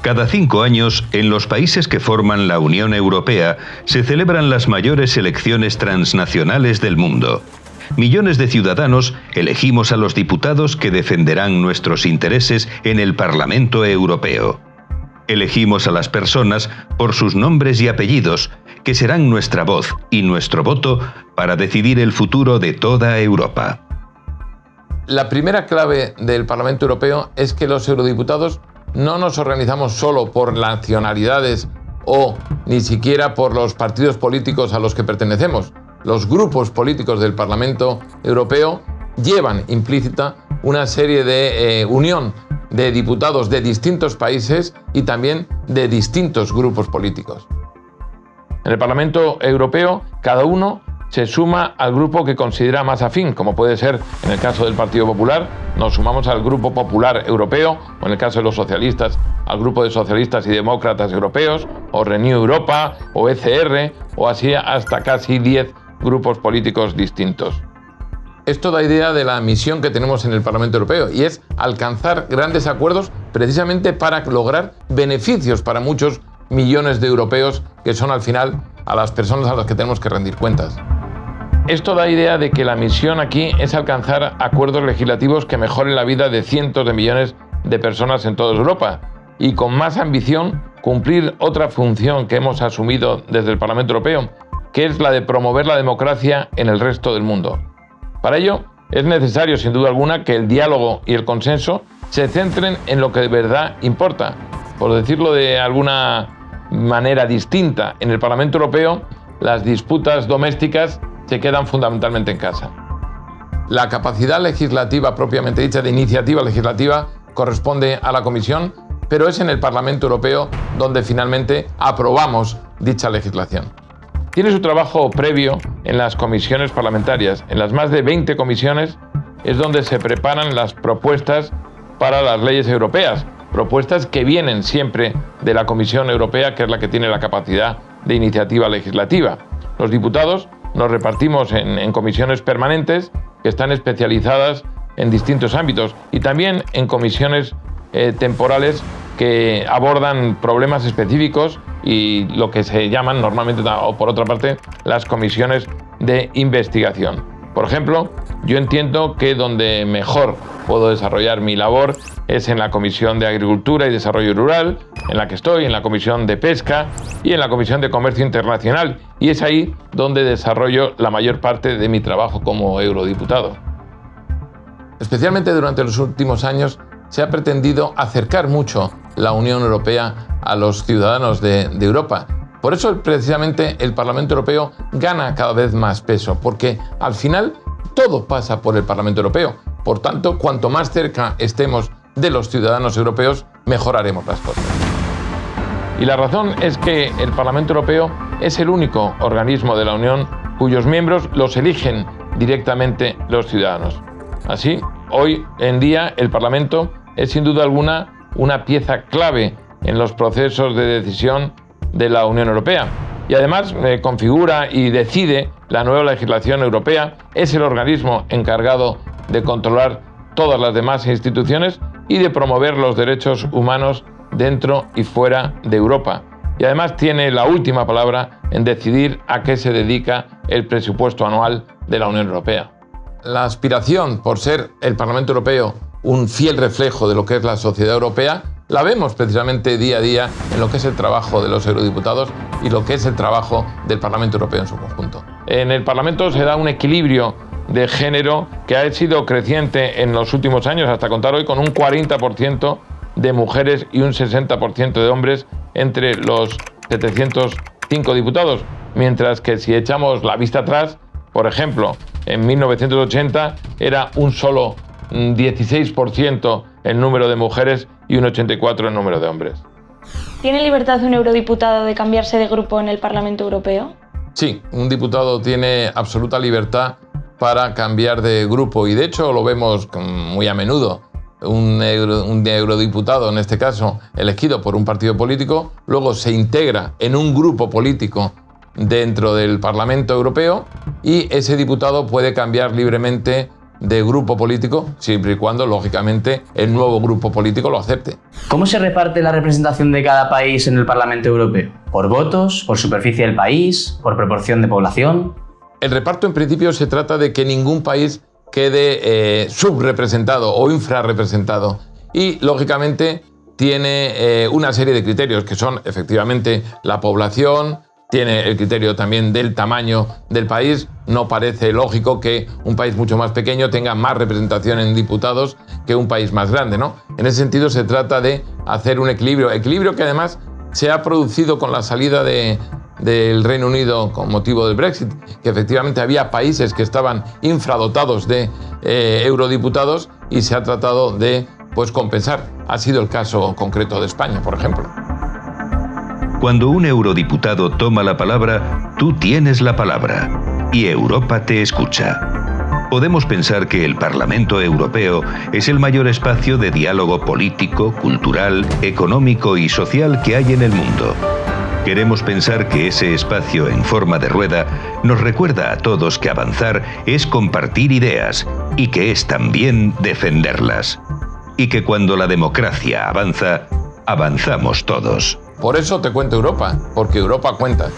Cada 5 años, en los países que forman la Unión Europea, se celebran las mayores elecciones transnacionales del mundo. Millones de ciudadanos elegimos a los diputados que defenderán nuestros intereses en el Parlamento Europeo. Elegimos a las personas por sus nombres y apellidos, que serán nuestra voz y nuestro voto para decidir el futuro de toda Europa. La primera clave del Parlamento Europeo es que los eurodiputados no nos organizamos solo por nacionalidades o ni siquiera por los partidos políticos a los que pertenecemos. Los grupos políticos del Parlamento Europeo llevan implícita una serie de unión de diputados de distintos países y también de distintos grupos políticos. En el Parlamento Europeo, cada uno se suma al grupo que considera más afín, como puede ser en el caso del Partido Popular, nos sumamos al Grupo Popular Europeo, o en el caso de los socialistas, al Grupo de Socialistas y Demócratas Europeos, o Renew Europa, o ECR, o así hasta casi 10 grupos políticos distintos. Esto da idea de la misión que tenemos en el Parlamento Europeo, y es alcanzar grandes acuerdos precisamente para lograr beneficios para muchos millones de europeos que son al final a las personas a las que tenemos que rendir cuentas. Esto da idea de que la misión aquí es alcanzar acuerdos legislativos que mejoren la vida de cientos de millones de personas en toda Europa y, con más ambición, cumplir otra función que hemos asumido desde el Parlamento Europeo, que es la de promover la democracia en el resto del mundo. Para ello, es necesario, sin duda alguna, que el diálogo y el consenso se centren en lo que de verdad importa. Por decirlo de alguna manera distinta, en el Parlamento Europeo, las disputas domésticas se quedan fundamentalmente en casa. La capacidad legislativa propiamente dicha, de iniciativa legislativa, corresponde a la Comisión, pero es en el Parlamento Europeo donde finalmente aprobamos dicha legislación. Tiene su trabajo previo en las comisiones parlamentarias. En las más de 20 comisiones es donde se preparan las propuestas para las leyes europeas, propuestas que vienen siempre de la Comisión Europea, que es la que tiene la capacidad de iniciativa legislativa. Los diputados nos repartimos en comisiones permanentes que están especializadas en distintos ámbitos y también en comisiones temporales que abordan problemas específicos y lo que se llaman normalmente, o por otra parte, las comisiones de investigación. Por ejemplo, yo entiendo que donde mejor puedo desarrollar mi labor es en la Comisión de Agricultura y Desarrollo Rural, en la que estoy, en la Comisión de Pesca y en la Comisión de Comercio Internacional, y es ahí donde desarrollo la mayor parte de mi trabajo como eurodiputado. Especialmente durante los últimos años se ha pretendido acercar mucho la Unión Europea a los ciudadanos de Europa. Por eso precisamente el Parlamento Europeo gana cada vez más peso, porque al final todo pasa por el Parlamento Europeo. Por tanto, cuanto más cerca estemos de los ciudadanos europeos, mejoraremos las cosas. Y la razón es que el Parlamento Europeo es el único organismo de la Unión cuyos miembros los eligen directamente los ciudadanos. Así, hoy en día el Parlamento es sin duda alguna una pieza clave en los procesos de decisión de la Unión Europea. Y además configura y decide la nueva legislación europea, es el organismo encargado de controlar todas las demás instituciones y de promover los derechos humanos dentro y fuera de Europa. Y además tiene la última palabra en decidir a qué se dedica el presupuesto anual de la Unión Europea. La aspiración por ser el Parlamento Europeo un fiel reflejo de lo que es la sociedad europea la vemos precisamente día a día en lo que es el trabajo de los eurodiputados y lo que es el trabajo del Parlamento Europeo en su conjunto. En el Parlamento se da un equilibrio de género que ha sido creciente en los últimos años, hasta contar hoy con un 40% de mujeres y un 60% de hombres entre los 705 diputados, mientras que si echamos la vista atrás, por ejemplo, en 1980 era un solo 16% el número de mujeres y un 84% el número de hombres. ¿Tiene libertad un eurodiputado de cambiarse de grupo en el Parlamento Europeo? Sí, un diputado tiene absoluta libertad para cambiar de grupo y de hecho lo vemos muy a menudo. Un eurodiputado, en este caso elegido por un partido político, luego se integra en un grupo político dentro del Parlamento Europeo y ese diputado puede cambiar libremente de grupo político, siempre y cuando, lógicamente, el nuevo grupo político lo acepte. ¿Cómo se reparte la representación de cada país en el Parlamento Europeo? ¿Por votos? ¿Por superficie del país? ¿Por proporción de población? El reparto, en principio, se trata de que ningún país quede subrepresentado o infrarrepresentado. Y, lógicamente, tiene una serie de criterios que son, efectivamente, la población, tiene el criterio también del tamaño del país. No parece lógico que un país mucho más pequeño tenga más representación en diputados que un país más grande, ¿no? En ese sentido se trata de hacer un equilibrio que además se ha producido con la salida del Reino Unido con motivo del Brexit, que efectivamente había países que estaban infradotados de eurodiputados y se ha tratado de compensar. Ha sido el caso concreto de España, por ejemplo. Cuando un eurodiputado toma la palabra, tú tienes la palabra y Europa te escucha. Podemos pensar que el Parlamento Europeo es el mayor espacio de diálogo político, cultural, económico y social que hay en el mundo. Queremos pensar que ese espacio en forma de rueda nos recuerda a todos que avanzar es compartir ideas y que es también defenderlas. Y que cuando la democracia avanza, avanzamos todos. Por eso te cuento Europa, porque Europa cuenta.